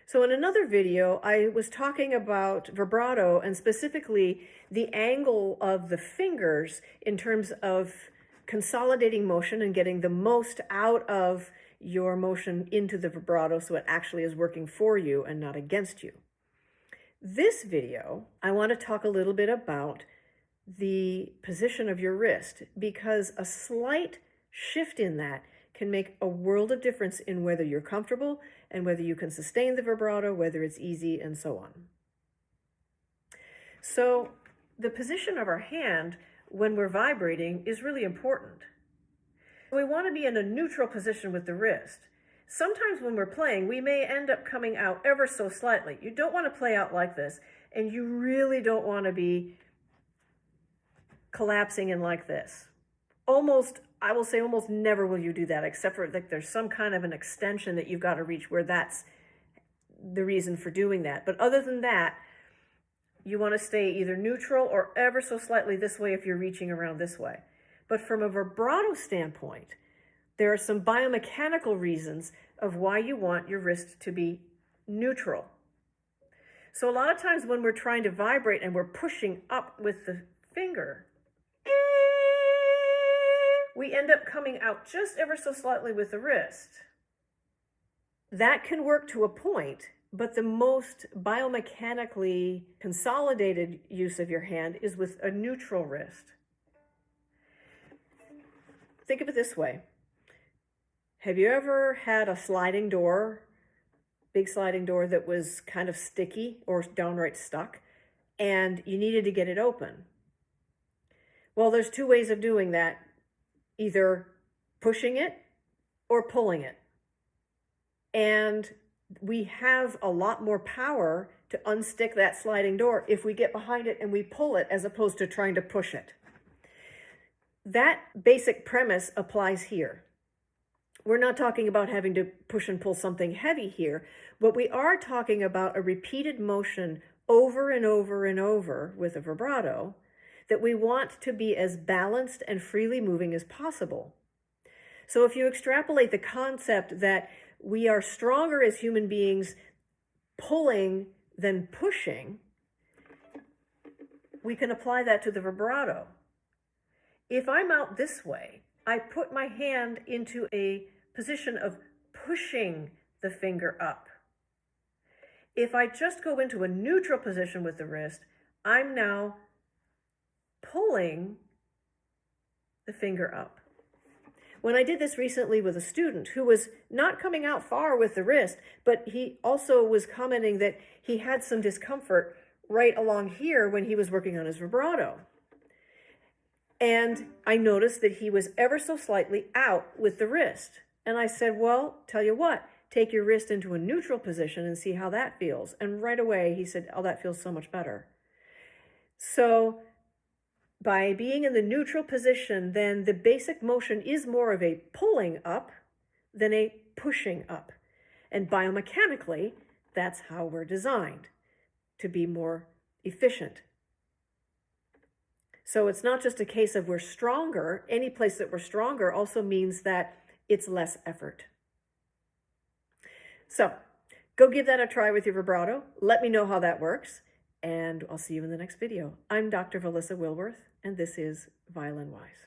So in another video, I was talking about vibrato and specifically the angle of the fingers in terms of consolidating motion and getting the most out of your motion into the vibrato so it actually is working for you and not against you. This video, I want to talk a little bit about the position of your wrist because a slight shift in that can make a world of difference in whether you're comfortable and whether you can sustain the vibrato, whether it's easy, and so on. So the position of our hand when we're vibrating is really important. We want to be in a neutral position with the wrist. Sometimes when we're playing, we may end up coming out ever so slightly. You don't want to play out like this, and you really don't want to be collapsing in like this. I will say almost never will you do that, except for like there's some kind of an extension that you've got to reach where that's the reason for doing that. But other than that, you want to stay either neutral or ever so slightly this way if you're reaching around this way. But from a vibrato standpoint, there are some biomechanical reasons of why you want your wrist to be neutral. So a lot of times when we're trying to vibrate and we're pushing up with the finger, we end up coming out just ever so slightly with the wrist. That can work to a point, but the most biomechanically consolidated use of your hand is with a neutral wrist. Think of it this way. Have you ever had a sliding door, big sliding door that was kind of sticky or downright stuck, and you needed to get it open? Well, there's two ways of doing that. Either pushing it or pulling it. And we have a lot more power to unstick that sliding door if we get behind it and we pull it as opposed to trying to push it. That basic premise applies here. We're not talking about having to push and pull something heavy here, but we are talking about a repeated motion over and over and over with a vibrato that we want to be as balanced and freely moving as possible. So if you extrapolate the concept that we are stronger as human beings pulling than pushing, we can apply that to the vibrato. If I'm out this way, I put my hand into a position of pushing the finger up. If I just go into a neutral position with the wrist, I'm now pulling the finger up. When I did this recently with a student who was not coming out far with the wrist, but he also was commenting that he had some discomfort right along here when he was working on his vibrato. And I noticed that he was ever so slightly out with the wrist. And I said, well, tell you what, take your wrist into a neutral position and see how that feels. And right away he said, oh, that feels so much better. So by being in the neutral position, then the basic motion is more of a pulling up than a pushing up. And biomechanically, that's how we're designed, to be more efficient. So it's not just a case of we're stronger. Any place that we're stronger also means that it's less effort. So go give that a try with your vibrato. Let me know how that works. And I'll see you in the next video. I'm Dr. Valissa Wilworth, and this is Violin Wise.